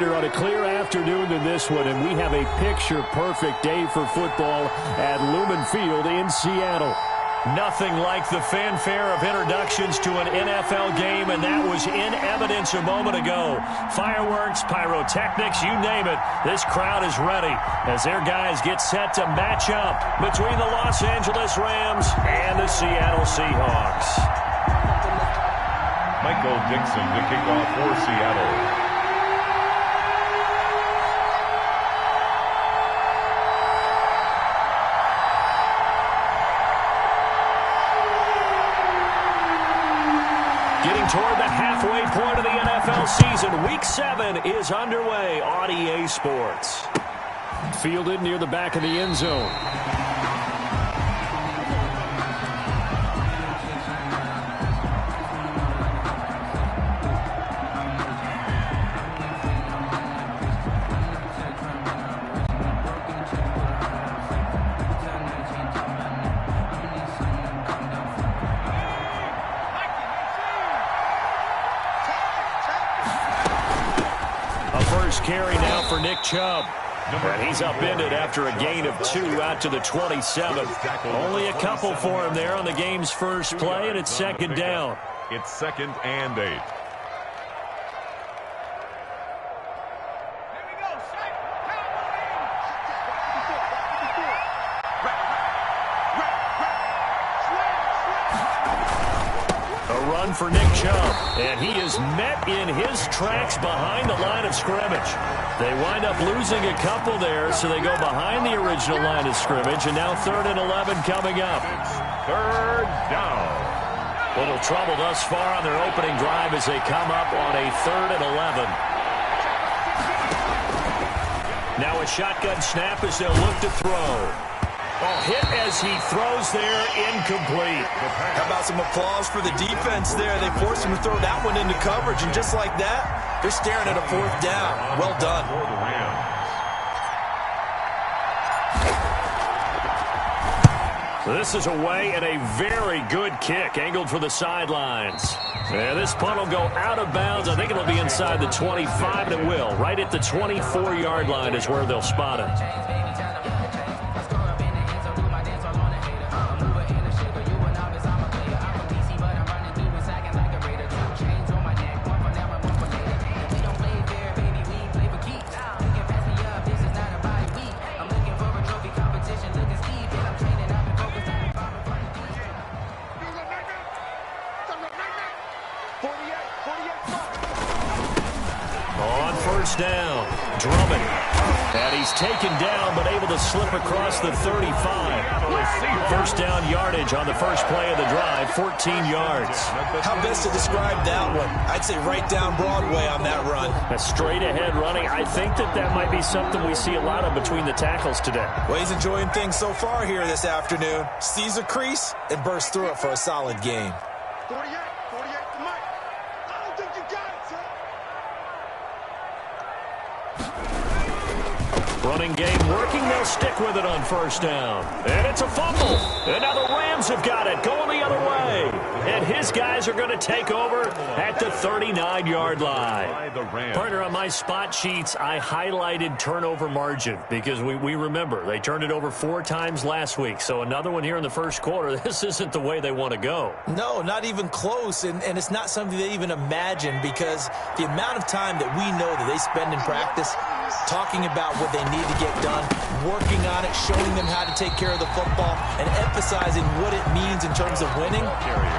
On a clear afternoon than this one, and we have a picture-perfect day for football at Lumen Field in Seattle. Nothing like the fanfare of introductions to an NFL game, and that was in evidence a moment ago. Fireworks, pyrotechnics, you name it. This crowd is ready as their guys get set to match up between the Los Angeles Rams and the Seattle Seahawks. Michael Dixon to kick off for Seattle. Getting toward the halfway point of the NFL season. Week 7 is underway on EA Sports. Fielded near the back of the end zone. Carry now for Nick Chubb. And he's upended after a gain of 2 out to the 27. Only a couple for him there on the game's first play, and it's second down. It's 2nd and 8. For Nick Chubb, and he is met in his tracks behind the line of scrimmage. They wind up losing a couple there, so they go behind the original line of scrimmage, and now 3rd and 11 coming up. It's 3rd down. Little trouble thus far on their opening drive as they come up on a 3rd and 11. Now a shotgun snap as they'll look to throw. Oh, hit as he throws there, incomplete. How about some applause for the defense there? They forced him to throw that one into coverage, and just like that, they're staring at a 4th down. Well done. For the Rams. This is away and a very good kick, angled for the sidelines. And this punt will go out of bounds. I think it'll be inside the 25, and it will. Right at the 24-yard line is where they'll spot it. Down, Drummond, and he's taken down but able to slip across the 35. First down yardage on the first play of the drive, 14 yards. How best to describe that one? I'd say right down Broadway on that run. A straight ahead running. I think that might be something we see a lot of between the tackles today. Well, he's enjoying things so far here this afternoon. Sees a crease and bursts through it for a solid gain. 48 to Mike. I don't think you got it, sir. Running game working. They'll stick with it on first down. And it's a fumble. And now the Rams have got it going the other way. And his guys are going to take over at the 39-yard line. Partner, on my spot sheets, I highlighted turnover margin because we remember they turned it over 4 times last week. So another one here in the first quarter. This isn't the way they want to go. No, not even close. And it's not something they even imagine because the amount of time that we know that they spend in practice talking about what they need to get done, working on it, showing them how to take care of the football, and emphasizing what it means in terms of winning.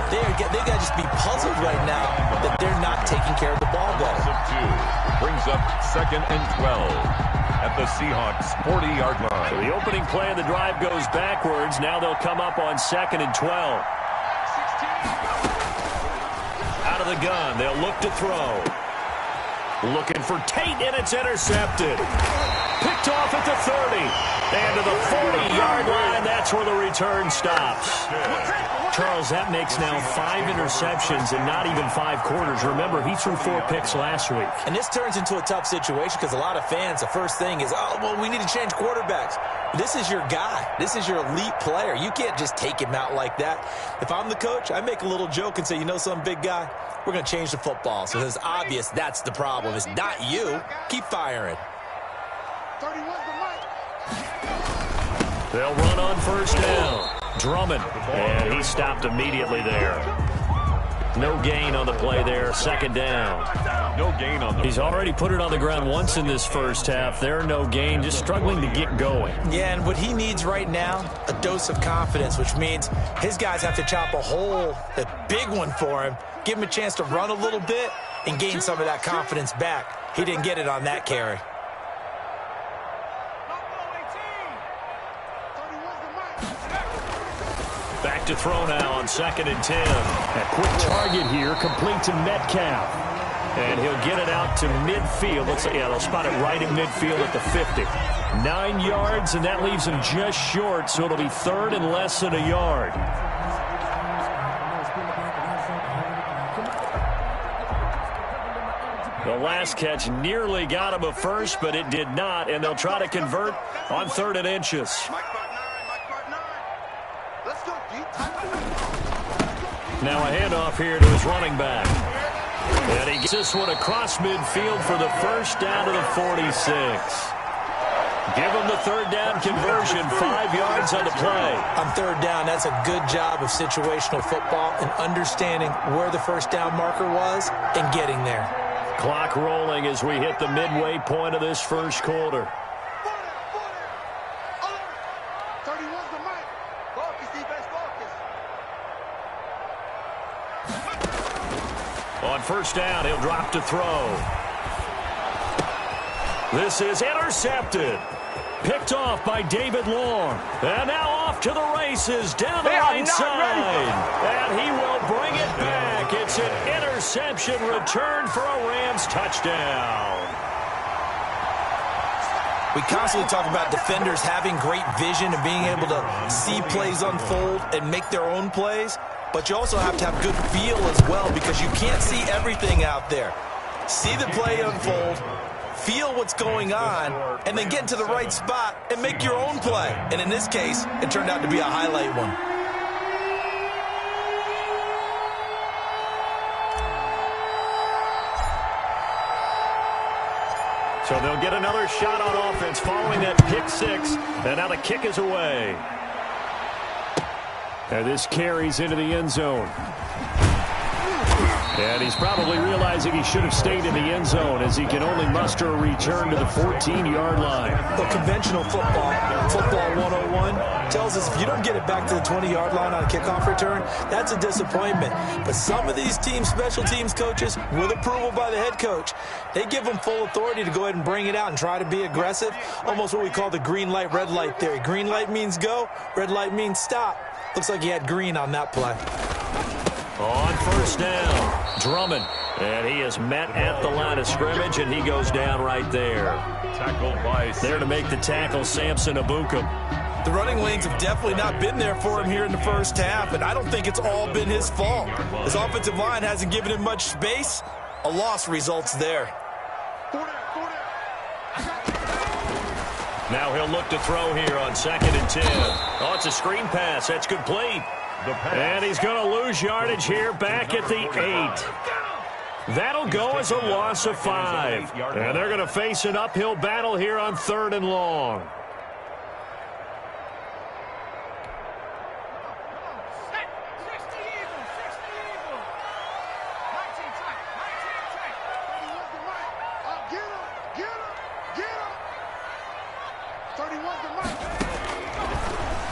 They got to just be puzzled right now that they're not taking care of the ball better. Brings up 2nd and 12 at the Seahawks 40-yard line. So the opening play of the drive goes backwards. Now they'll come up on 2nd and 12. Out of the gun, they'll look to throw. Looking for Tate, and it's intercepted. Picked off at the 30. And to the 40-yard line, that's where the return stops. Charles, that makes now 5 interceptions and not even 5 quarters. Remember, he threw 4 picks last week. And this turns into a tough situation because a lot of fans, the first thing is, oh, well, we need to change quarterbacks. This is your guy. This is your elite player. You can't just take him out like that. If I'm the coach, I make a little joke and say, you know something, big guy? We're going to change the football. So it's obvious that's the problem. It's not not you. Keep firing. 31's the mic. They'll run on first down. Drummond, and he stopped immediately there. No gain on the play there, second down. No gain on the He's already put it on the ground once in this first half. There, no gain, just struggling to get going. Yeah, and what he needs right now, a dose of confidence, which means his guys have to chop a hole, a big one for him, give him a chance to run a little bit and gain some of that confidence back. He didn't get it on that carry. Back to throw now on 2nd and 10. A quick target here, complete to Metcalf. And he'll get it out to midfield. Looks like, yeah, they'll spot it right in midfield at the 50. 9 yards, and that leaves him just short, so it'll be third and less than a yard. The last catch nearly got him a first, but it did not, and they'll try to convert on 3rd and inches. Now a handoff here to his running back. And he gets this one across midfield for the first down to the 46. Give him the 3rd down conversion, 5 yards on the play. On 3rd down, that's a good job of situational football and understanding where the first down marker was and getting there. Clock rolling as we hit the midway point of this first quarter. 31's the mic. Focus, defense, focus. On first down, he'll drop to throw. This is intercepted. Picked off by David Long. And now off to the races down the right side. And he will bring it back. It's an interception return for a Rams touchdown. We constantly talk about defenders having great vision and being able to see plays unfold and make their own plays. But you also have to have good feel as well because you can't see everything out there. See the play unfold, feel what's going on, and then get into the right spot and make your own play. And in this case, it turned out to be a highlight one. So they'll get another shot on offense following that pick six. And now the kick is away. And this carries into the end zone. And he's probably realizing he should have stayed in the end zone as he can only muster a return to the 14-yard line. The conventional football 101, tells us if you don't get it back to the 20-yard line on a kickoff return, that's a disappointment. But some of these teams, special teams coaches, with approval by the head coach, they give them full authority to go ahead and bring it out and try to be aggressive, almost what we call the green light, red light theory. Green light means go, red light means stop. Looks like he had green on that play. On first down, Drummond. And he is met at the line of scrimmage, and he goes down right there. Tackled by there to make the tackle, Samson Ebukam. The running lanes have definitely not been there for him here in the first half, and I don't think it's all been his fault. His offensive line hasn't given him much space. A loss results there. Now he'll look to throw here on 2nd and 10. Oh, it's a screen pass. That's complete. And he's going to lose yardage here back at the 8. That'll go as a loss of 5. And they're going to face an uphill battle here on 3rd and long.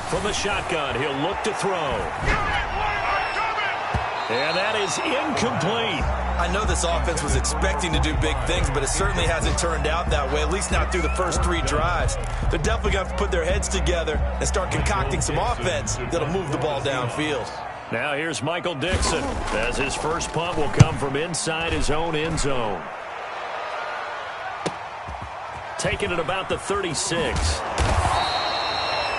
From the shotgun, he'll look to throw. And that is incomplete. I know this offense was expecting to do big things, but it certainly hasn't turned out that way, at least not through the first 3 drives. They're definitely going to have to put their heads together and start concocting some offense that'll move the ball downfield. Now here's Michael Dixon, as his first punt will come from inside his own end zone. Taking it about the 36.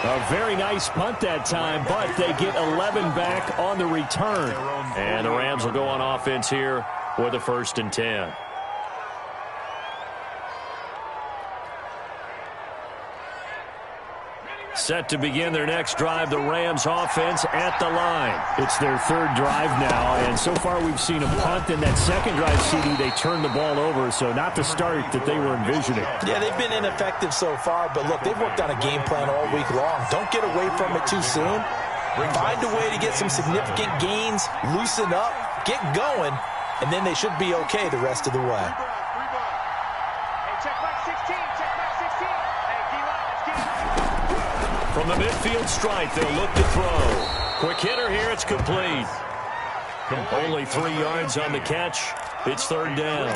A very nice punt that time, but they get 11 back on the return. And the Rams will go on offense here with a 1st and 10. Set to begin their next drive, the Rams offense at the line. It's their third drive now, and so far we've seen them punt. In that second drive, CD, they turned the ball over, so not the start that they were envisioning. Yeah, they've been ineffective so far, but look, they've worked on a game plan all week long. Don't get away from it too soon. Find a way to get some significant gains, loosen up, get going, and then they should be okay the rest of the way. From the midfield stripe, they'll look to throw. Quick hitter here, it's complete. Only 3 yards on the catch. It's third down.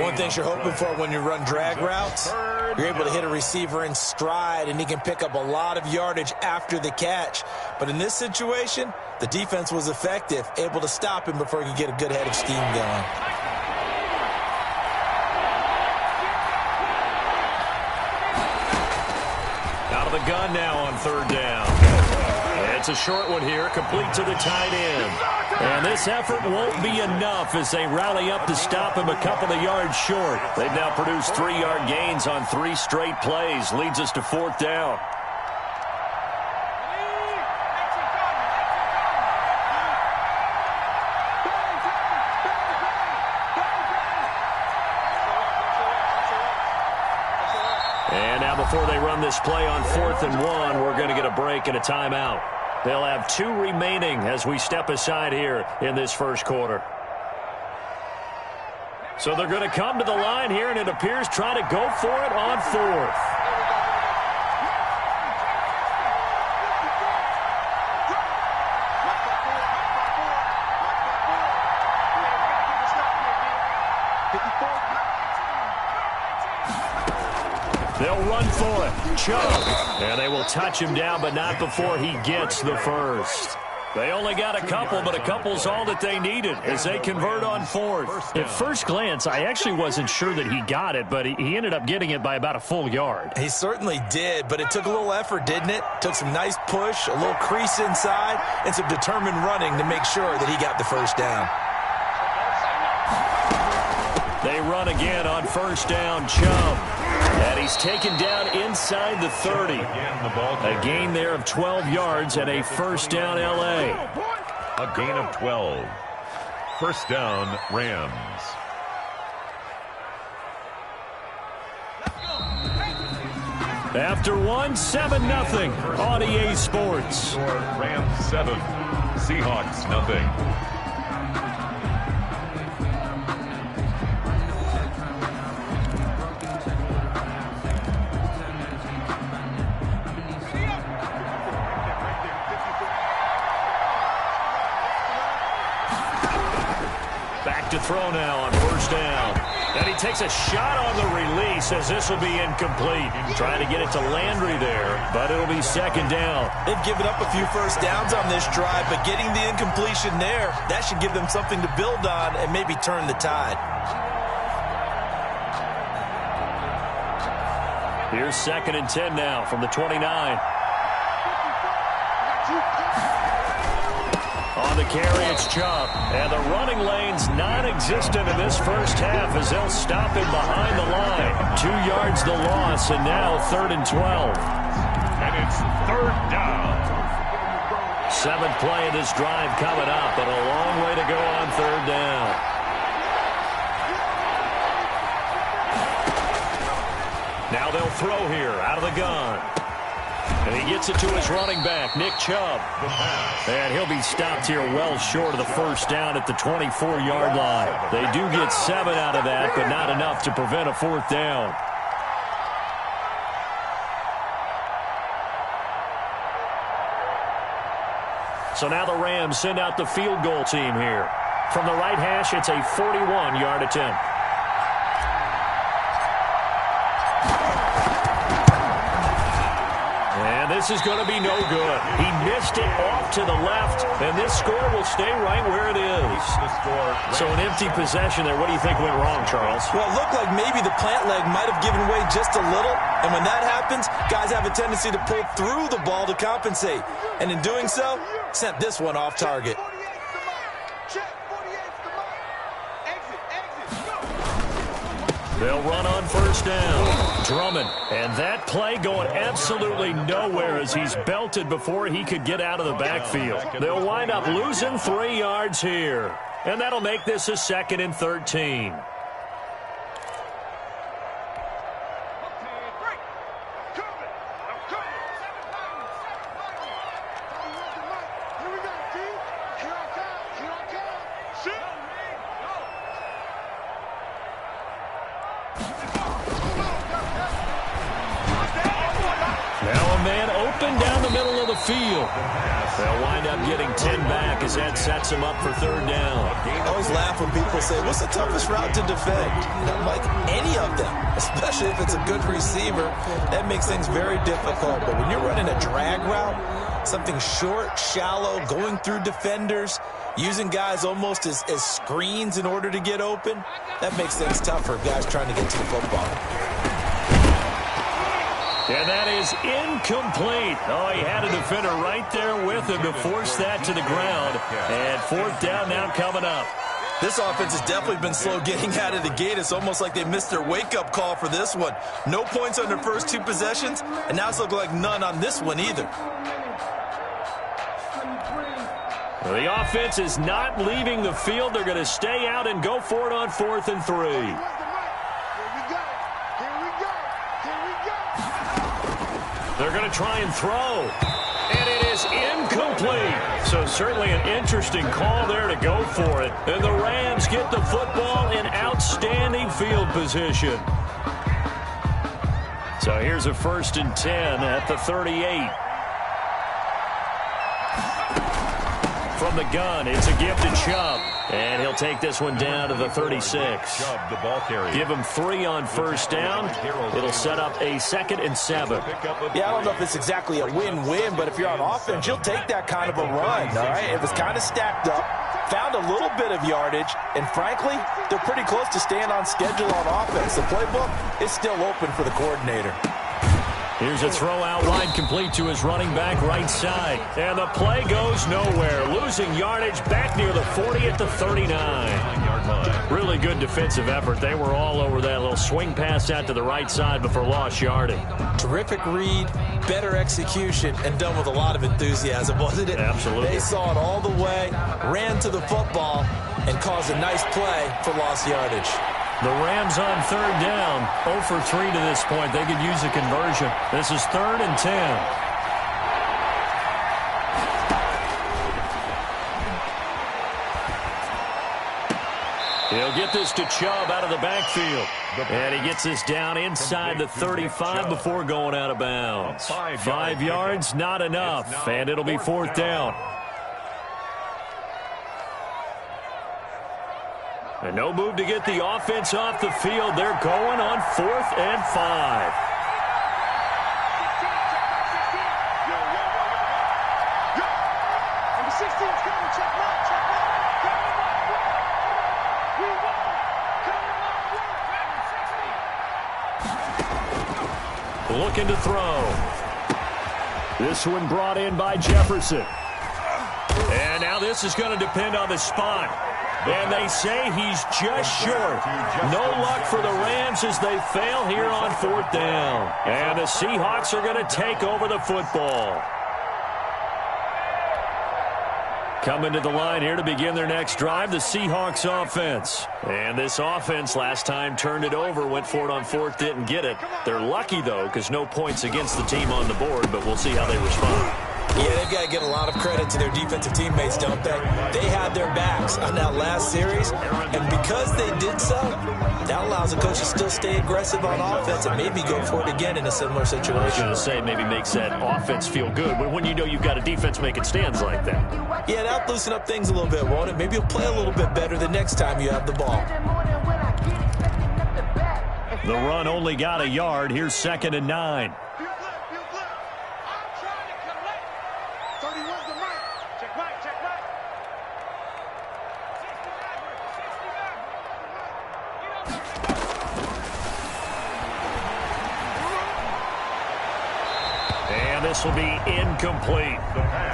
One thing you're hoping for when you run drag routes, you're able to hit a receiver in stride, and he can pick up a lot of yardage after the catch. But in this situation, the defense was effective, able to stop him before he could get a good head of steam going. Out of the gun now on third down. It's a short one here, complete to the tight end. And this effort won't be enough as they rally up to stop him a couple of yards short. They've now produced 3-yard gains on 3 straight plays. Leads us to fourth down. And now before they run this play on 4th and 1, we're going to get a break and a timeout. They'll have 2 remaining as we step aside here in this first quarter. So they're going to come to the line here, and it appears try to go for it on 4th. They'll run for it. Chubb. And they will touch him down, but not before he gets the first. They only got a couple, but a couple's all that they needed as they convert on 4th. At first glance, I actually wasn't sure that he got it, but he ended up getting it by about a full yard. He certainly did, but it took a little effort, didn't it? Took some nice push, a little crease inside, and some determined running to make sure that he got the first down. They run again on first down, Chubb. And he's taken down inside the 30. A gain there of 12 yards and a first down, L.A. A gain of 12. First down, Rams. After 7-0 on EA Sports. Rams 7, Seahawks nothing. To throw now on first down. And he takes a shot on the release as this will be incomplete. Trying to get it to Landry there, but it'll be second down. They've given up a few first downs on this drive, but getting the incompletion there, that should give them something to build on and maybe turn the tide. Here's 2nd and 10 now from the 29. On the carry, it's Chubb. And the running lane's non-existent in this first half as they'll stop him behind the line. 2 yards the loss, and now 3rd and 12. And it's third down. 7th play of this drive coming up, but a long way to go on third down. Now they'll throw here out of the gun. And he gets it to his running back, Nick Chubb. And he'll be stopped here well short of the first down at the 24-yard line. They do get 7 out of that, but not enough to prevent a fourth down. So now the Rams send out the field goal team here. From the right hash, it's a 41-yard attempt. This is going to be no good. He missed it off to the left, and this score will stay right where it is. So an empty possession there. What do you think went wrong, Charles? Well, it looked like maybe the plant leg might have given way just a little, and when that happens, guys have a tendency to pull through the ball to compensate, and in doing so, sent this one off target. They'll run on first down. Drummond. And that play going absolutely nowhere as he's belted before he could get out of the backfield. They'll wind up losing 3 yards here. And that'll make this a 2nd and 13. Now a man open down the middle of the field. They'll wind up getting 10 back as that sets them up for 3rd down. I always laugh when people say, what's the toughest route to defend? And I'm like, any of them, especially if it's a good receiver. That makes things very difficult. But when you're running a drag route, something short, shallow, going through defenders, using guys almost as screens in order to get open, that makes things tough for guys trying to get to the football. And that is incomplete. Oh, he had a defender right there with him to force that to the ground. And 4th down now coming up. This offense has definitely been slow getting out of the gate. It's almost like they missed their wake-up call for this one. No points on their first 2 possessions, and now it's looking like none on this one either. Well, the offense is not leaving the field. They're going to stay out and go for it on 4th and 3. They're going to try and throw. And it is incomplete. So certainly an interesting call there to go for it. And the Rams get the football in outstanding field position. So here's a 1st and 10 at the 38. From the gun, it's a gift to Chubb. And he'll take this one down to the 36. Chubb, the ball carrier. Give him 3 on 1st down. It'll set up a 2nd and 7. Yeah, I don't know if it's exactly a win-win, but if you're on offense, you'll take that kind of a run, all right? It was kind of stacked up, found a little bit of yardage, and frankly, they're pretty close to staying on schedule on offense. The playbook is still open for the coordinator. Here's a throw out wide, complete to his running back right side. And the play goes nowhere. Losing yardage back near the 40 at the 39. 9-yard line. Really good defensive effort. They were all over that little swing pass out to the right side before lost yardage. Terrific read, better execution, and done with a lot of enthusiasm, wasn't it? Absolutely. They saw it all the way, ran to the football, and caused a nice play for lost yardage. The Rams on 3rd down, 0 for 3 to this point. They could use a conversion. This is 3rd and 10. He'll get this to Chubb out of the backfield. And he gets this down inside the 35 before going out of bounds. 5 yards, not enough. And it'll be 4th down. And no move to get the offense off the field. They're going on 4th and 5. Looking to throw. This one brought in by Jefferson. And now this is going to depend on the spot. And they say he's just short. No luck for the Rams as they fail here on 4th down. And the Seahawks are going to take over the football. Coming to the line here to begin their next drive, the Seahawks offense. And this offense last time turned it over, went for it on 4th, didn't get it. They're lucky, though, because no points against the team on the board, but we'll see how they respond. Yeah, they've got to get a lot of credit to their defensive teammates, don't they? They had their backs on that last series, and because they did so, that allows the coach to still stay aggressive on offense and maybe go for it again in a similar situation. I was going to say maybe makes that offense feel good, but when you know you've got a defense making stands like that. Yeah, that'll loosen up things a little bit, won't it? Maybe you'll play a little bit better the next time you have the ball. The run only got a yard. Here's 2nd and 9. And this will be incomplete.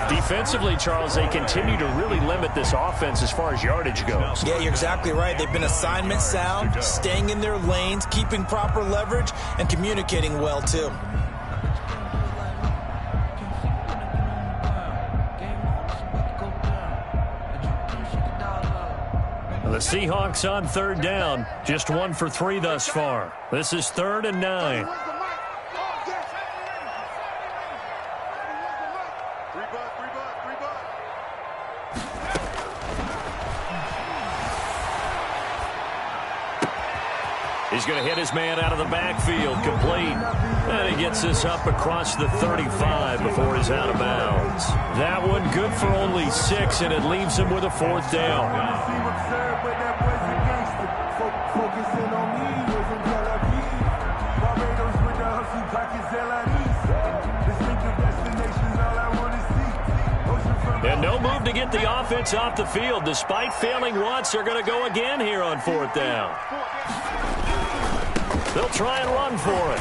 Defensively, Charles, they continue to really limit this offense as far as yardage goes. Yeah, you're exactly right. They've been assignment sound, staying in their lanes, keeping proper leverage, and communicating well, too. The Seahawks on third down, just 1 for 3 thus far. This is 3rd and 9. He's going to hit his man out of the backfield, complete. And he gets this up across the 35 before he's out of bounds. That one good for only 6, and it leaves him with a 4th down. And no move to get the offense off the field. Despite failing once, they're going to go again here on 4th down. They'll try and run for it.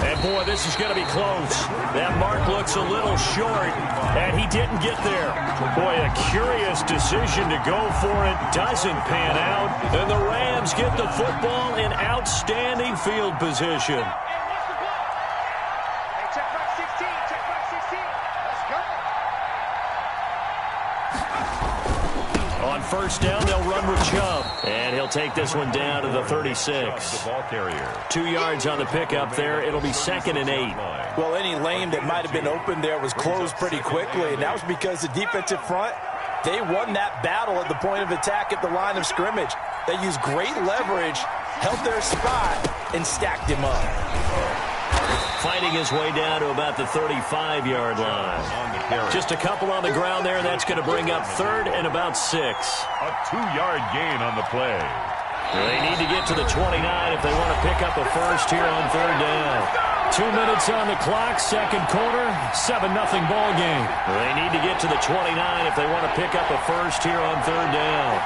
And, boy, this is going to be close. That mark looks a little short, and he didn't get there. Boy, a curious decision to go for it. Doesn't pan out. And the Rams get the football in outstanding field position. On 1st down, they'll run with Chubb. And he'll take this one down to the 36. The ball carrier. 2 yards on the pickup there. It'll be 2nd and 8. Well, any lane that might have been open there was closed pretty quickly, and that was because the defensive front, they won that battle at the point of attack at the line of scrimmage. They used great leverage, held their spot, and stacked him up. Fighting his way down to about the 35-yard line. Just a couple on the ground there. That's going to bring up 3rd and about 6. A 2-yard gain on the play. They need to get to the 29 if they want to pick up a first here on 3rd down. 2 minutes on the clock, 2nd quarter, 7-0 ball game. They need to get to the 29 if they want to pick up a first here on 3rd down.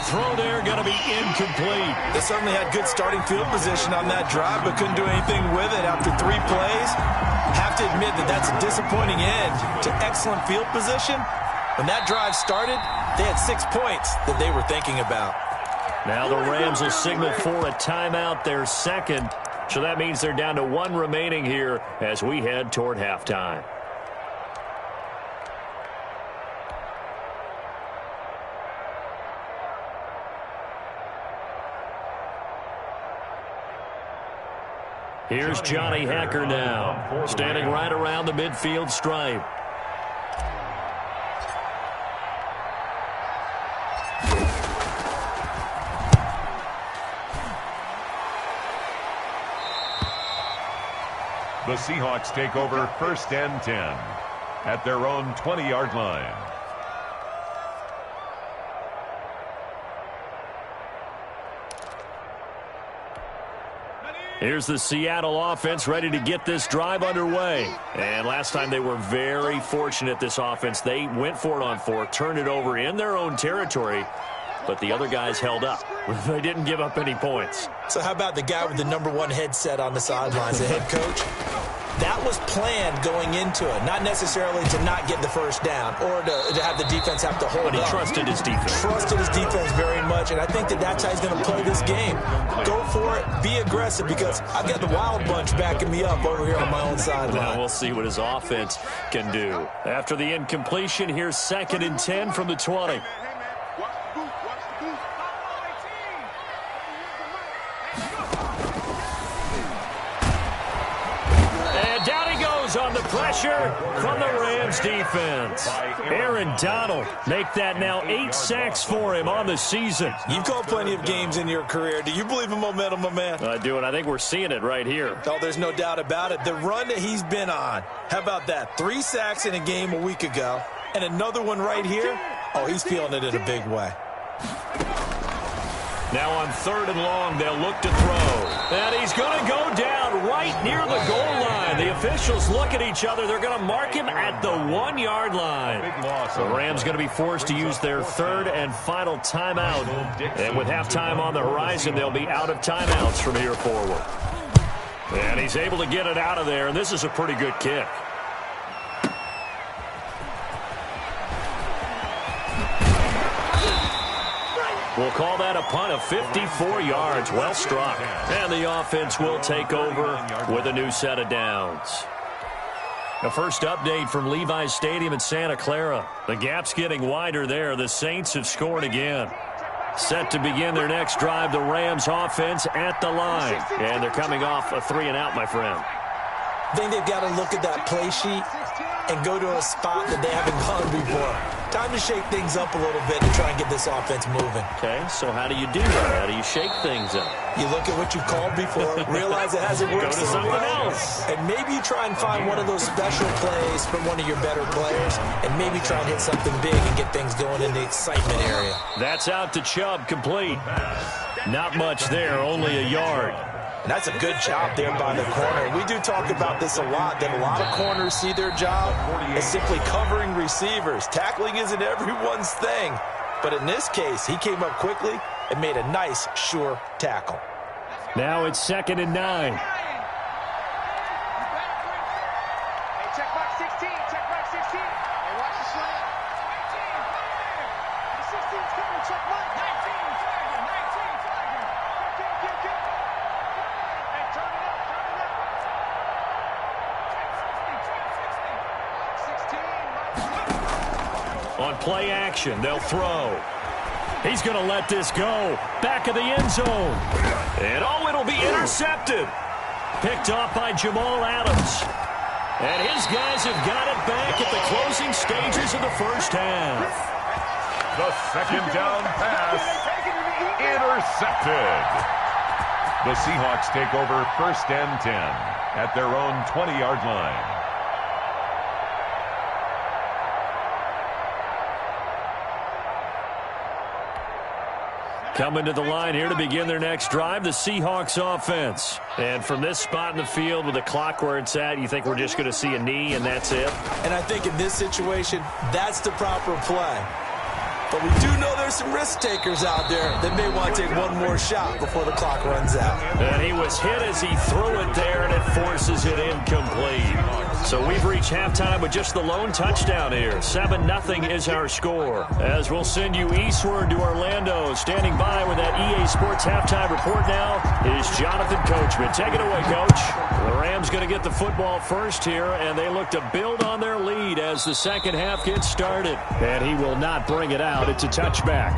Throw there going to be incomplete. They certainly had good starting field position on that drive, but couldn't do anything with it after 3 plays. Have to admit that that's a disappointing end to excellent field position. When that drive started, they had 6 points that they were thinking about. Now the Rams will signal for a timeout, their 2nd. So that means they're down to 1 remaining here as we head toward halftime. Here's Johnny Hacker now, standing right around the midfield stripe. The Seahawks take over 1st and 10 at their own 20-yard line. Here's the Seattle offense ready to get this drive underway. And last time they were very fortunate, this offense. They went for it on 4th, turned it over in their own territory, but the other guys held up. They didn't give up any points. So how about the guy with the #1 headset on the sidelines, the head coach? That was planned going into it, not necessarily to not get the first down or to have the defense have to hold But he up. trusted his defense. Trusted his defense very much, and I think that that's how he's going to play this game. Go for it, be aggressive, because I've got the wild bunch backing me up over here on my own sideline. Now we'll see what his offense can do. After the incompletion, here's 2nd and 10 from the 20. On the pressure from the Rams defense. Aaron Donald make that now 8 sacks for him on the season. You've called plenty of games in your career. Do you believe in momentum, my man? I do, and I think we're seeing it right here. Oh, there's no doubt about it. The run that he's been on, how about that? 3 sacks in a game a week ago, and another one right here. Oh, he's feeling it in a big way. Now on 3rd and long, they'll look to throw. And he's going to go down. out right near the goal line. The officials look at each other. They're going to mark him at the 1-yard line. The Rams going to be forced to use their third and final timeout. And with halftime on the horizon, they'll be out of timeouts from here forward. And he's able to get it out of there, and this is a pretty good kick. We'll call that a punt of 54 yards. Well struck. And the offense will take over with a new set of downs. The first update from Levi's Stadium in Santa Clara. The gap's getting wider there. The Saints have scored again. Set to begin their next drive, the Rams offense at the line. And they're coming off a 3-and-out, my friend. I think they've got to look at that play sheet and go to a spot that they haven't gone before. Time to shake things up a little bit and try and get this offense moving. Okay, so how do you do that? How do you shake things up? You look at what you called before, realize it hasn't worked Go to something else. and maybe you try and find one of those special plays from one of your better players, and maybe try and hit something big and get things going in the excitement area. That's out to Chubb, complete. Not much there, only a yard. And that's a good job there by the corner. We do talk about this a lot, that a lot of corners see their job as simply covering receivers. Tackling isn't everyone's thing. But in this case, he came up quickly and made a nice, sure tackle. Now it's 2nd and 9. Hey, check box 16. Check box 16. Hey, watch the slant. 19, the 16's coming. Check mark. 19, flagging. 19, flagging. Get. Hey, turn it up. 16. On play action, they'll throw. He's going to let this go. Back of the end zone. And it'll be intercepted. Picked off by Jamal Adams. And his guys have got it back at the closing stages of the first half. The second down pass intercepted. The Seahawks take over 1st and 10 at their own 20-yard line. Coming to the line here to begin their next drive, the Seahawks offense. And from this spot in the field with the clock where it's at, you think we're just going to see a knee and that's it? And I think in this situation, that's the proper play. But we do know there's some risk takers out there that may want to take one more shot before the clock runs out. And he was hit as he threw it there, and it forces it incomplete. So we've reached halftime with just the lone touchdown here. 7-0 is our score. As we'll send you eastward to Orlando. Standing by with that EA Sports halftime report now is Jonathan Coachman. Take it away, Coach. The Rams going to get the football first here, and they look to build on their lead as the second half gets started. And he will not bring it out. It's a touchback.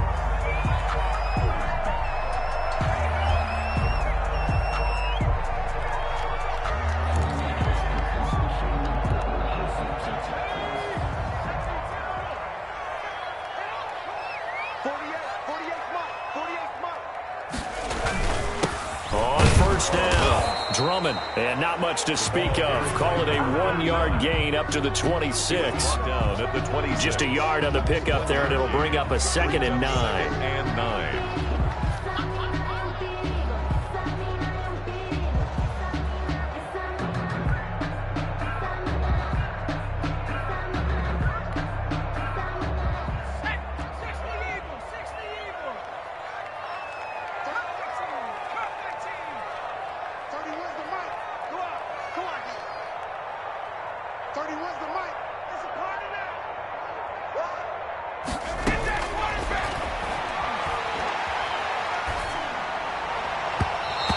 On first down, Drummond, and not much to speak of. Call it a 1-yard gain up to the 26. Down at the 26. Just a yard on the pickup there, and it'll bring up a 2nd and 9. And 9.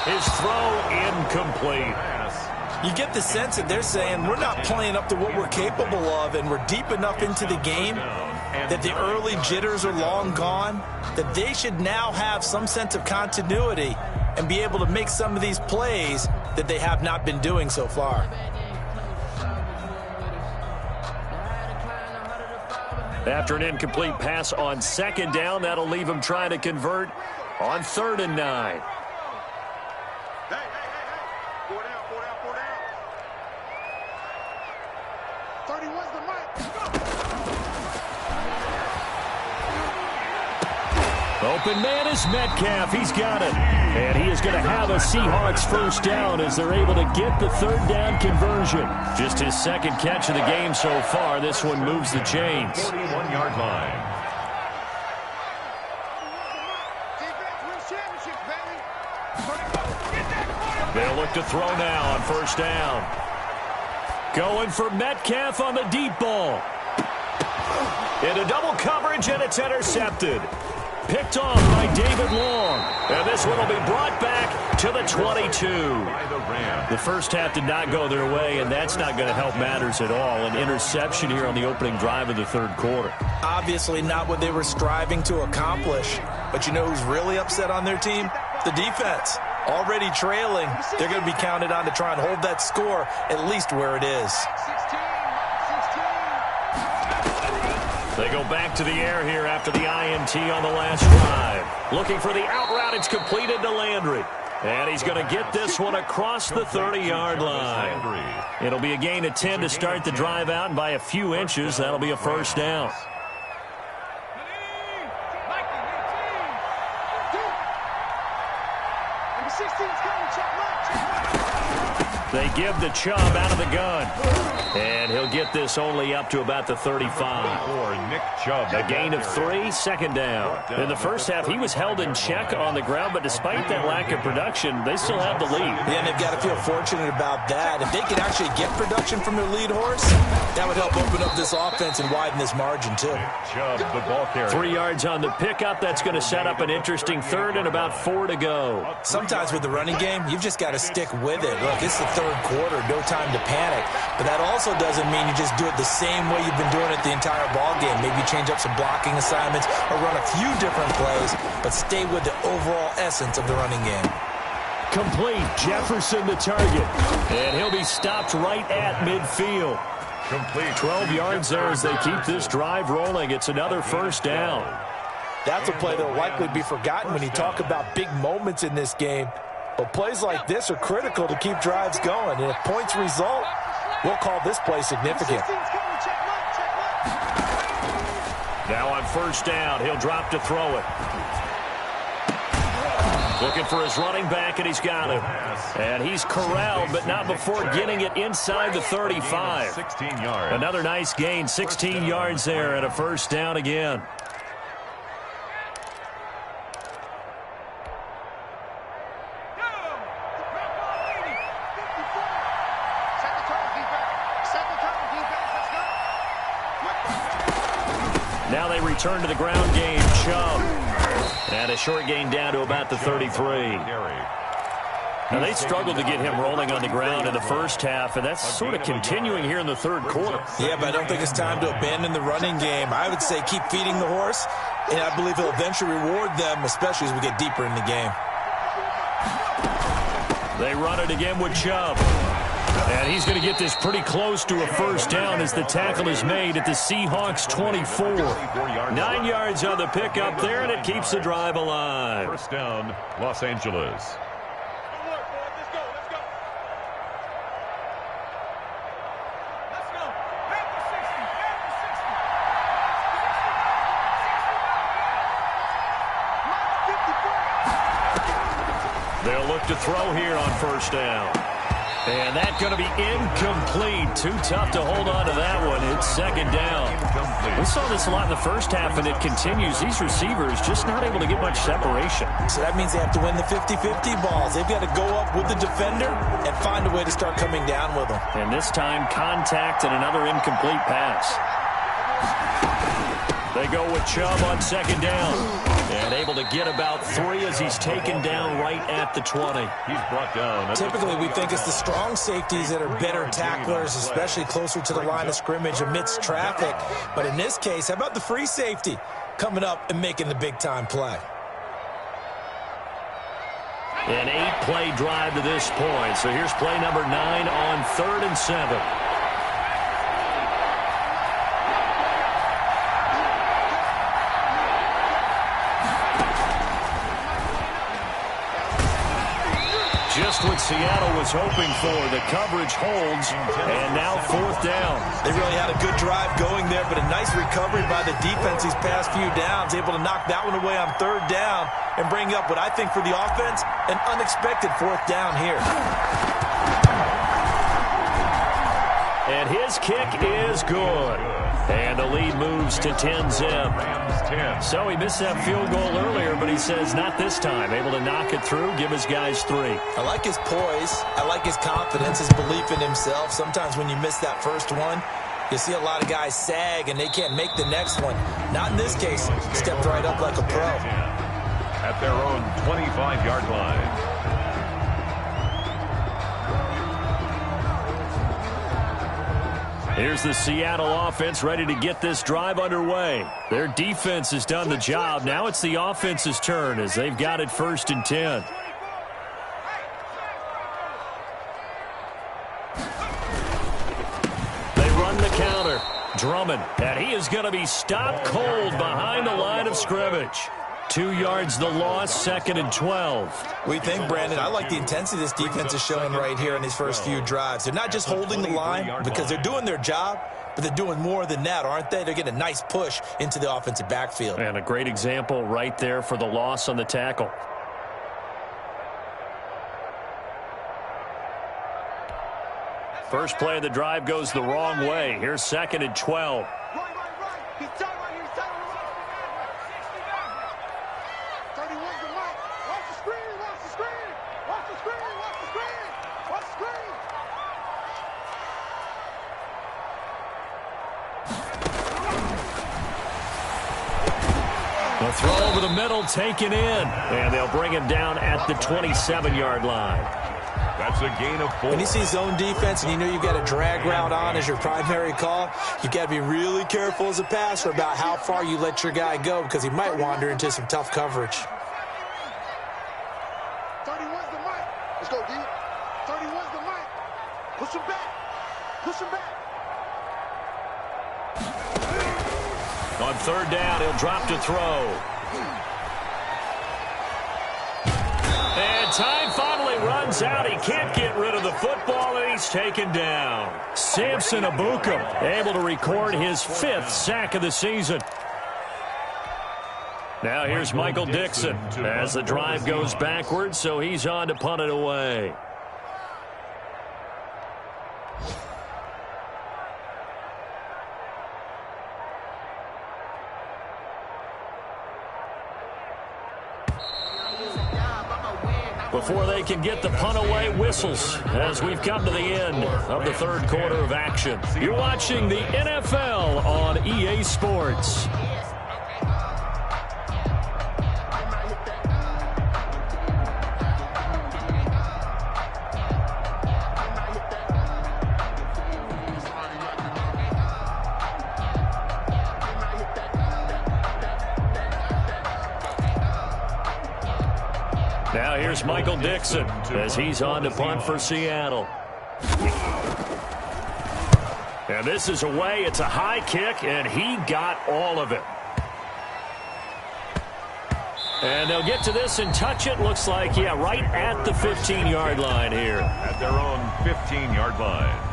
His throw incomplete. You get the sense that they're saying we're not playing up to what we're capable of, and we're deep enough into the game that the early jitters are long gone, that they should now have some sense of continuity and be able to make some of these plays that they have not been doing so far. After an incomplete pass on 2nd down, that'll leave him trying to convert on 3rd and 9. Hey. 4 down. 31's the mic. Open man is Metcalf. He's got it. And he is going to have a Seahawks first down as they're able to get the third down conversion. Just his second catch of the game so far. This one moves the chains. 41-yard line. They'll look to throw now on first down. Going for Metcalf on the deep ball. Into double coverage, and it's intercepted. Picked off by David Long. And this one will be brought back to the 22. The first half did not go their way, and that's not going to help matters at all. An interception here on the opening drive of the third quarter. Obviously not what they were striving to accomplish. But you know who's really upset on their team? The defense. Already trailing. They're going to be counted on to try and hold that score at least where it is. They go back to the air here after the INT on the last drive. Looking for the out route. It's completed to Landry. And he's going to get this one across the 30-yard line. It'll be a gain of 10 to start the drive out, and by a few inches, that'll be a first down. They give the Chubb out of the gun. And he'll get this only up to about the 35. Nick Chubb. A gain of 3, second down. In the first half, he was held in check on the ground, but despite that lack of production, they still have the lead. Yeah, and they've got to feel fortunate about that. If they can actually get production from their lead horse, that would help open up this offense and widen this margin, too. Chubb, the ball carrier. 3 yards on the pickup. That's going to set up an interesting third and about 4 to go. Sometimes with the running game, you've just got to stick with it. Look, it's the third quarter, no time to panic. But that also doesn't mean you just do it the same way you've been doing it the entire ball game. Maybe change up some blocking assignments or run a few different plays, but stay with the overall essence of the running game. Complete. Jefferson the target. And he'll be stopped right at midfield. Complete. 12 yards there as they keep this drive rolling. It's another first down. That's a play that will likely be forgotten when you talk about big moments in this game. But plays like this are critical to keep drives going. And if points result, we'll call this play significant. Now on first down, he'll drop to throw it. Looking for his running back, and he's got it. And he's corralled, but not before getting it inside the 35. 16 yards. Another nice gain, 16 yards there, and a first down again. Now they return to the ground game. Chubb. And a short gain down to about the 33. Now they struggled to get him rolling on the ground in the first half, and that's sort of continuing here in the third quarter. Yeah, but I don't think it's time to abandon the running game. I would say keep feeding the horse, and I believe he'll eventually reward them, especially as we get deeper in the game. They run it again with Chubb. And he's going to get this pretty close to a first down as the tackle is made at the Seahawks 24. 9 yards on the pickup there, and it keeps the drive alive. First down, Los Angeles. They'll look to throw here on first down. And that's going to be incomplete. Too tough to hold on to that one. It's second down. We saw this a lot in the first half, and it continues. These receivers just not able to get much separation. So that means they have to win the 50-50 balls. They've got to go up with the defender and find a way to start coming down with them. And this time, contact and another incomplete pass. They go with Chubb on second down. And able to get about 3 as he's taken down right at the 20. He's brought down. Typically, we think it's the strong safeties that are better tacklers, especially closer to the line of scrimmage amidst traffic. But in this case, how about the free safety coming up and making the big-time play? An 8-play drive to this point. So here's play number 9 on 3rd and 7. Just what Seattle was hoping for. The coverage holds, and now 4th down. They really had a good drive going there, but a nice recovery by the defense these past few downs, able to knock that one away on 3rd down and bring up what I think for the offense, an unexpected 4th down here. And his kick is good. And the lead moves to 10-zip. So he missed that field goal earlier, but he says not this time. Able to knock it through, give his guys 3. I like his poise. I like his confidence, his belief in himself. Sometimes when you miss that first one, you see a lot of guys sag and they can't make the next one. Not in this case. Stepped right up like a pro. At their own 25-yard line. Here's the Seattle offense ready to get this drive underway. Their defense has done the job. Now it's the offense's turn as they've got it 1st and 10. They run the counter. Drummond, and he is going to be stopped cold behind the line of scrimmage. 2 yards the loss, 2nd and 12. We think, Brandon, I like the intensity this defense is showing right here in these first few drives. They're not just holding the line because they're doing their job, but they're doing more than that, aren't they? They're getting a nice push into the offensive backfield. And a great example right there for the loss on the tackle. First play of the drive goes the wrong way. Here's 2nd and 12. He's tight right here. He's tight on the right. 31's the mic. Watch the screen. Watch the screen. Watch the screen. Watch the screen. Watch the screen. The throw over the middle taken in. And they'll bring him down at the 27-yard line. That's a gain of 4. When you see zone defense and you know you've got a drag route on as your primary call, you got to be really careful as a passer about how far you let your guy go because he might wander into some tough coverage. 31's the mic. Let's go, D. 31's the mic. Push him back. Push him back. On 3rd down, he'll drop to throw. And time finally runs out. He can't get rid of the football, and he's taken down. Samson Ebukam able to record his 5th sack of the season. Now here's Michael Dixon as the drive goes backwards, so he's on to punt it away. Before they can get the punt away, whistles as we've come to the end of the 3rd quarter of action. You're watching the NFL on EA Sports. Now here's Michael Dixon as he's on to punt for Seattle. And this is away. It's a high kick, and he got all of it. And they'll get to this and touch it. Looks like, yeah, right at the 15-yard line here. At their own 15-yard line.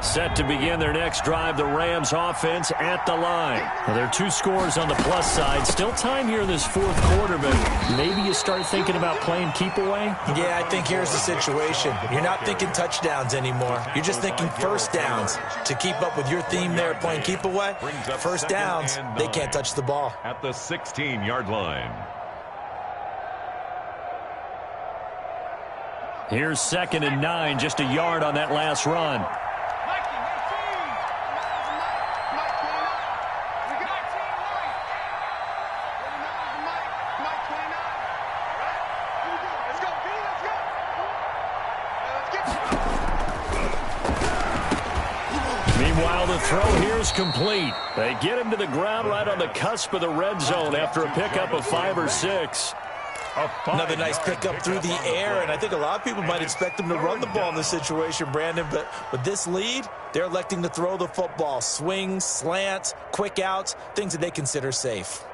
Set to begin their next drive, the Rams offense at the line. Now, there are 2 scores on the plus side. Still time here in this 4th quarter, but maybe you start thinking about playing keep away? Yeah, I think here's the situation. You're not thinking touchdowns anymore. You're just thinking first downs. To keep up with your theme there playing keep away, first downs, they can't touch the ball. At the 16-yard line. Here's 2nd and 9, just a yard on that last run. Meanwhile, the throw here is complete. They get him to the ground right on the cusp of the red zone after a pickup of 5 or 6. Another nice pickup through the air, and I think a lot of people might expect them to run the ball in this situation, Brandon, but with this lead, they're electing to throw the football. Swings, slants, quick outs, things that they consider safe.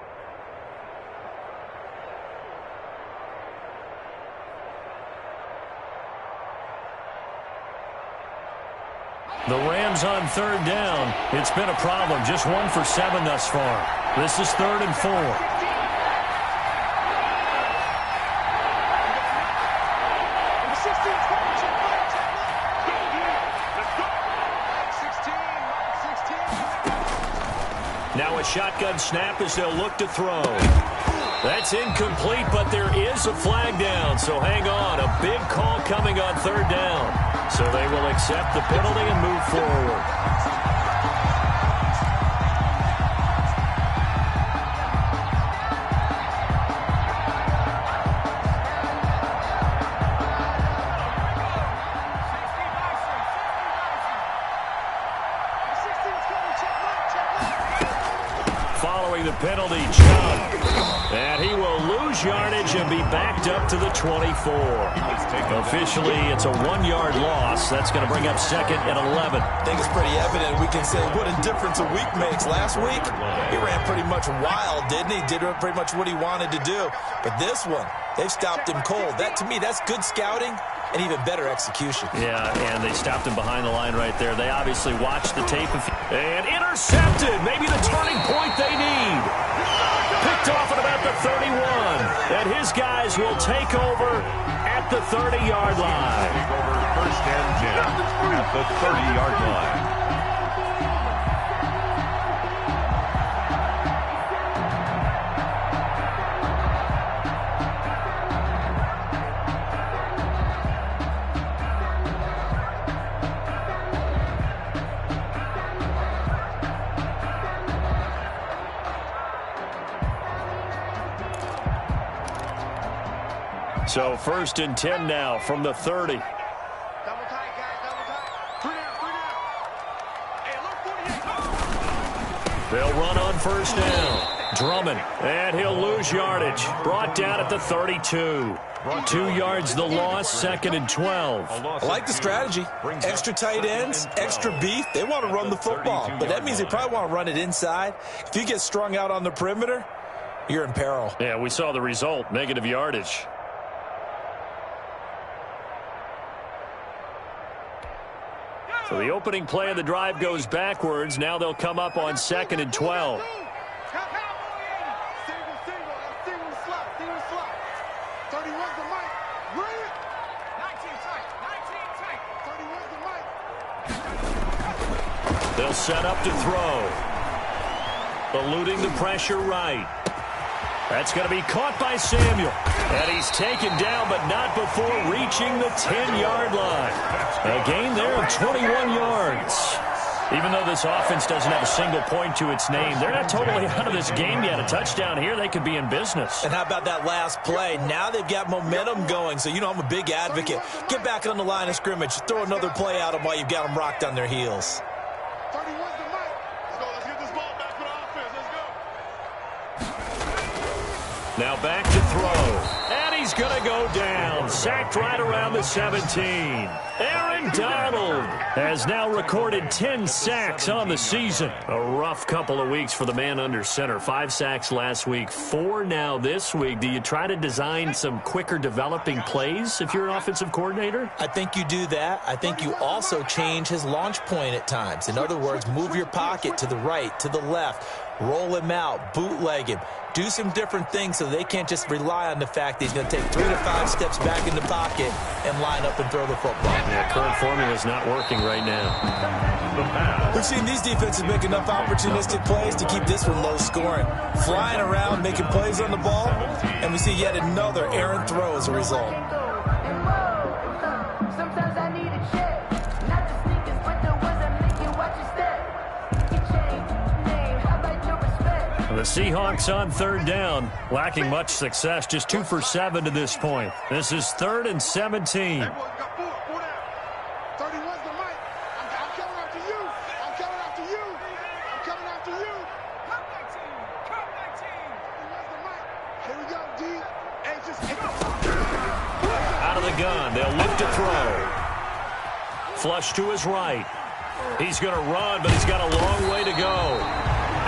The Rams on third down. It's been a problem. Just 1 for 7 thus far. This is 3rd and 4. Now a shotgun snap as they'll look to throw. That's incomplete, but there is a flag down, so hang on. A big call coming on third down. So they will accept the penalty and move forward. Following the penalty, Chubb. And he will lose yardage and be backed up to the 24. Officially, it's a 1-yard loss. That's going to bring up 2nd and 11. I think it's pretty evident. We can say what a difference a week makes. Last week, he ran pretty much wild, didn't he? Did pretty much what he wanted to do. But this one, they've stopped him cold. That, to me, that's good scouting and even better execution. Yeah, and they stopped him behind the line right there. They obviously watched the tape. And intercepted. Maybe the turning point they need. Picked off at about the 31. And his guys will take over at the 30-yard line. Take over 1st and 10 at the 30-yard line. So 1st and 10 now from the 30. Double tight, guys, double tight. 3 down. Hey, look, 48. They'll run on 1st down. Drummond, and he'll lose yardage. Brought down at the 32. 2 yards the loss, 2nd and 12. I like the strategy. Extra tight ends, extra beef. They want to run the football, but that means they probably want to run it inside. If you get strung out on the perimeter, you're in peril. Yeah, we saw the result, negative yardage. So the opening play of the drive goes backwards. Now they'll come up on 2nd and 12. Single slot. 31's the mic. Bring it. 19 tight. 31's the mic. They'll set up to throw. Eluding the pressure right. That's going to be caught by Samuel. And he's taken down, but not before reaching the 10-yard line. A gain there of 21 yards. Even though this offense doesn't have a single point to its name, they're not totally out of this game yet. A touchdown here, they could be in business. And how about that last play? Now they've got momentum going. So, you know, I'm a big advocate. Get back on the line of scrimmage. Throw another play at them while you've got them rocked on their heels. 31's the mic. Let's go. Let's get this ball back for the offense. Let's go. Now back to throw. And he's going to go down. Sacked right around the 17. Aaron Donald has now recorded 10 sacks on the season. A rough couple of weeks for the man under center. 5 sacks last week, 4 now this week. Do you try to design some quicker developing plays if you're an offensive coordinator? I think you do that. I think you also change his launch point at times. In other words, move your pocket to the right, to the left, roll him out, bootleg him. Do some different things so they can't just rely on the fact that he's going to take 3 to 5 steps back in the pocket and line up and throw the football. Yeah, current formula is not working right now. We've seen these defenses make enough opportunistic plays to keep this one low scoring. Flying around, making plays on the ball, and we see yet another errant throw as a result. Sometimes I need a check, not the sneakers, but the ones that make you watch your step. You change name, how about your respect? The Seahawks on third down, lacking much success, just 2 for 7 to this point. This is 3rd and 17. Hey, boys, we got 4 down. 31's the mic. I'm coming after you. I'm coming after you. I'm coming after you. Come 19. 31's the mic. Here we go, D. Hey, just Out of the gun. They'll look to throw. Flush to his right. He's going to run, but he's got a long way to go.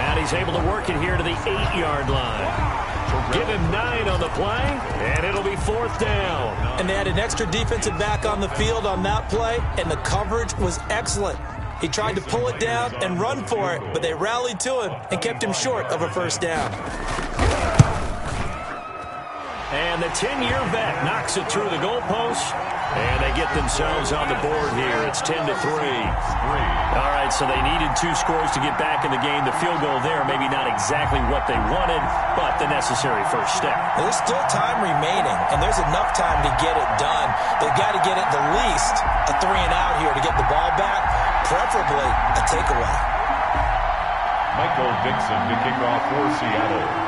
And he's able to work it here to the 8-yard line. Give him 9 on the play, and it'll be 4th down. And they had an extra defensive back on the field on that play, and the coverage was excellent. He tried to pull it down and run for it, but they rallied to him and kept him short of a 1st down. And the 10-year vet knocks it through the goalpost, and they get themselves on the board here. It's 10-3. All right, so they needed 2 scores to get back in the game. The field goal there, maybe not exactly what they wanted, but the necessary first step. There's still time remaining, and there's enough time to get it done. They've got to get it the least a 3-and-out here to get the ball back, preferably a takeaway. Michael Dixon to kick off for Seattle.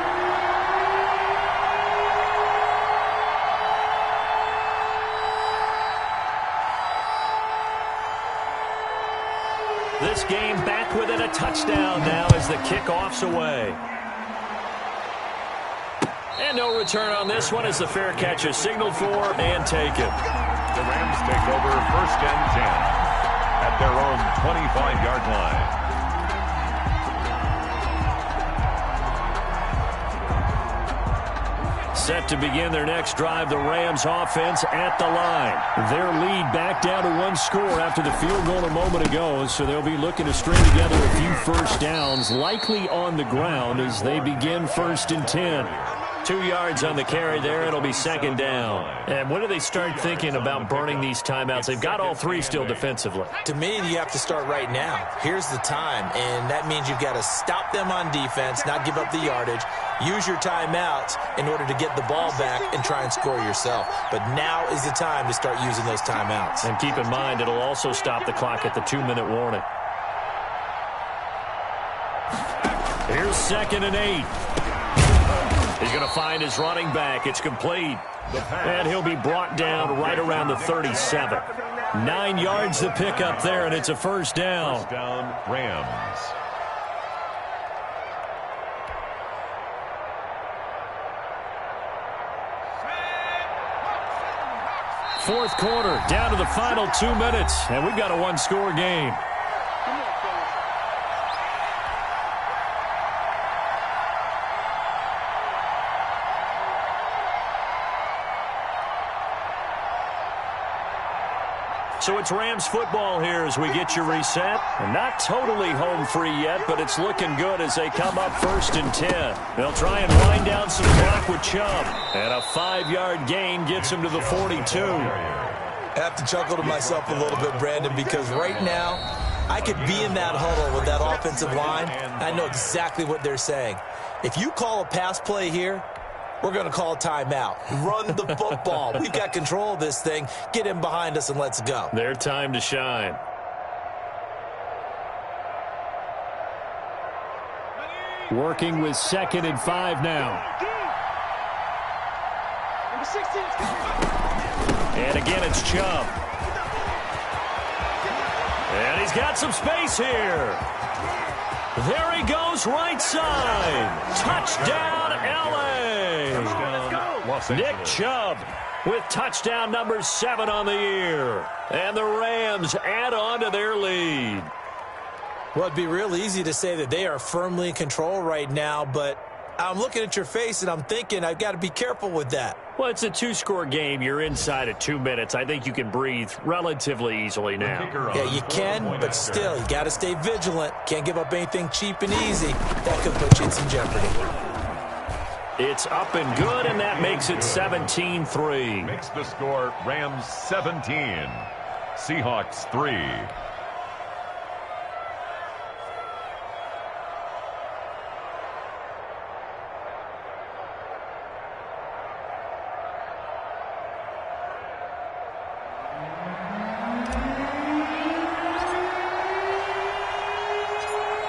This game back within a touchdown now as the kickoff's away. And no return on this one as the fair catch is signaled for and taken. The Rams take over 1st and 10 at their own 25-yard line. Set to begin their next drive, the Rams offense at the line. Their lead back down to 1 score after the field goal a moment ago, so they'll be looking to string together a few first downs, likely on the ground as they begin 1st and 10. 2 yards on the carry there. It'll be 2nd down. And when do they start thinking about burning these timeouts? They've got all 3 still defensively. To me, you have to start right now. Here's the time, and that means you've got to stop them on defense, not give up the yardage, use your timeouts in order to get the ball back and try and score yourself. But now is the time to start using those timeouts. And keep in mind, it'll also stop the clock at the 2-minute warning. Here's 2nd and 8. He's going to find his running back. It's complete. And he'll be brought down right around the 37. 9 yards to pick up there, and it's a 1st down. 1st down, Rams. Fourth quarter, down to the final 2 minutes, and we've got a 1-score game. So it's Rams football here as we get you reset. And not totally home free yet, but it's looking good as they come up 1st and 10. They'll try and wind down some clock with Chubb. And a 5-yard gain gets him to the 42. I have to chuckle to myself a little bit, Brandon, because right now I could be in that huddle with that offensive line. I know exactly what they're saying. If you call a pass play here, we're going to call a timeout. Run the football. We've got control of this thing. Get him behind us and let's go. Their time to shine. Working with 2nd and 5 now. And again, it's Chubb. And he's got some space here. There he goes, right side. Touchdown, L.A. Nick Chubb with touchdown number 7 on the year. And the Rams add on to their lead. Well, it'd be real easy to say that they are firmly in control right now, but I'm looking at your face and I'm thinking I've got to be careful with that. Well, it's a 2-score game. You're inside of 2 minutes. I think you can breathe relatively easily now. Yeah, you can, but still, you got to stay vigilant. Can't give up anything cheap and easy. That could put you in some jeopardy. It's up and good, and that makes it 17-3. Makes the score Rams 17, Seahawks 3.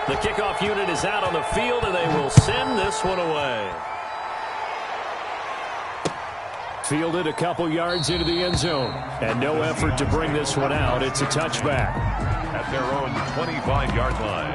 The kickoff unit is out on the field, and they will send this one away. Fielded a couple yards into the end zone, and no effort to bring this one out. It's a touchback. At their own 25-yard line.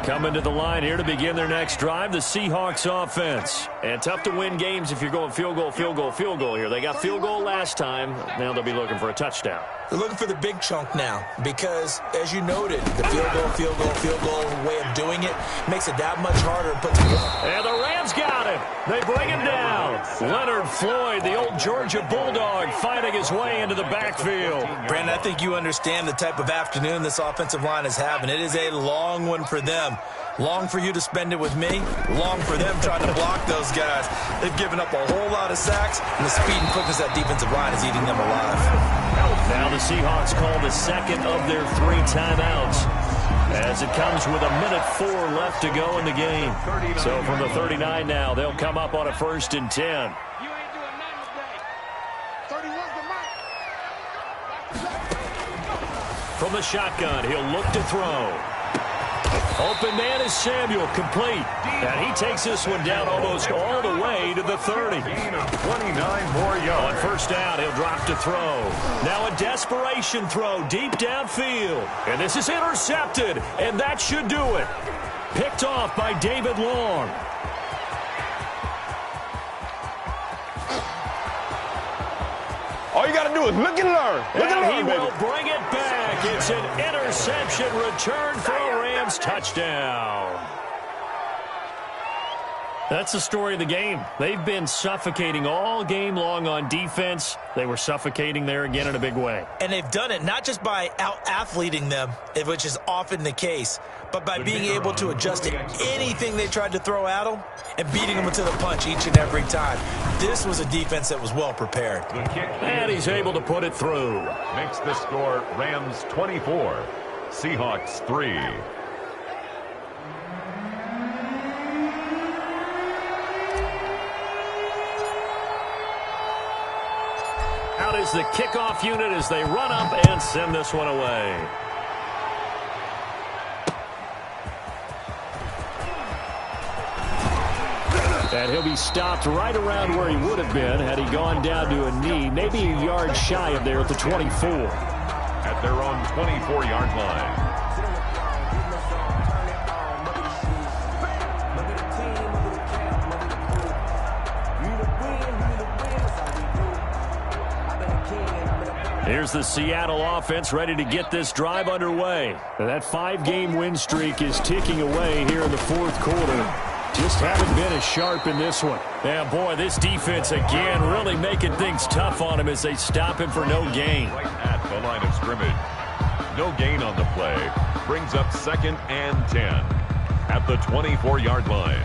Coming to the line here to begin their next drive, the Seahawks offense. And tough to win games if you're going field goal, field goal, field goal here. They got field goal last time. Now they'll be looking for a touchdown. They're looking for the big chunk now because, as you noted, the field goal way of doing it makes it that much harder to put together. And the Rams got him. They bring him down. Leonard Floyd, the old Georgia Bulldog, fighting his way into the backfield. Brandon, I think you understand the type of afternoon this offensive line is having. It is a long one for them. Long for you to spend it with me. Long for them trying to block those guys. They've given up a whole lot of sacks, and the speed and quickness of that defensive line is eating them alive. Now the Seahawks call the second of their 3 timeouts as it comes with 1:04 left to go in the game. So from the 39 now, they'll come up on a 1st and 10. You ain't doing nothing today. 31's the mic. From the shotgun, he'll look to throw. Open man is Samuel, complete. And he takes this one down almost all the way to the 30. Gain of 29 more yards. On 1st down, he'll drop to throw. Now a desperation throw deep downfield. And this is intercepted, and that should do it. Picked off by David Long. All you got to do is look and learn. And he will bring it back. It's an interception return for a Rams touchdown. That's the story of the game. They've been suffocating all game long on defense. They were suffocating there again in a big way. And they've done it not just by out-athleting them, which is often the case, but by being able to adjust to anything they tried to throw at them and beating them to the punch each and every time. This was a defense that was well prepared. The kick And he's able to put it through. makes the score Rams 24, Seahawks 3. Out is the kickoff unit as they run up and send this one away. And he'll be stopped right around where he would have been had he gone down to a knee, maybe a yard shy of there at the 24. At their own 24-yard line. Here's the Seattle offense ready to get this drive underway. And that 5-game win streak is ticking away here in the 4th quarter. Just haven't been as sharp in this one. Yeah, boy, this defense again really making things tough on him as they stop him for no gain. Right at the line of scrimmage. No gain on the play. Brings up 2nd and 10 at the 24-yard line.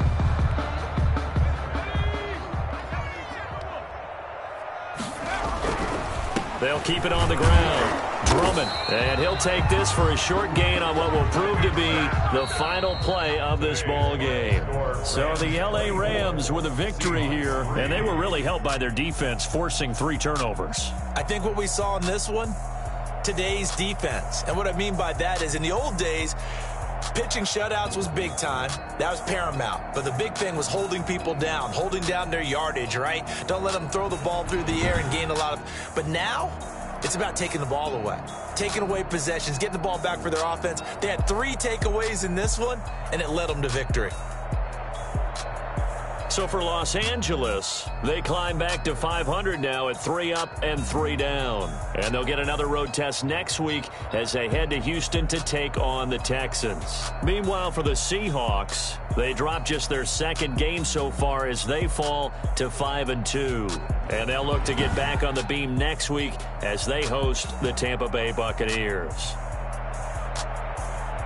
They'll keep it on the ground. Drummond. And he'll take this for a short gain on what will prove to be the final play of this ball game. So the L.A. Rams with a victory here, and they were really helped by their defense, forcing 3 turnovers. I think what we saw in this one, today's defense. And what I mean by that is in the old days, pitching shutouts was big time. That was paramount. But the big thing was holding people down, holding down their yardage, right? Don't let them throw the ball through the air and gain a lot of... But now, it's about taking the ball away, taking away possessions, getting the ball back for their offense. They had 3 takeaways in this one, and it led them to victory. So for Los Angeles, they climb back to 500 now at 3 up and 3 down. And they'll get another road test next week as they head to Houston to take on the Texans. Meanwhile, for the Seahawks, they drop just their 2nd game so far as they fall to 5-2. And they'll look to get back on the beam next week as they host the Tampa Bay Buccaneers.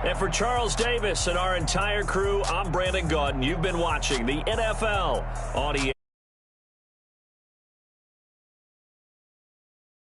And for Charles Davis and our entire crew, I'm Brandon Gaudin. You've been watching the NFL on ESPN.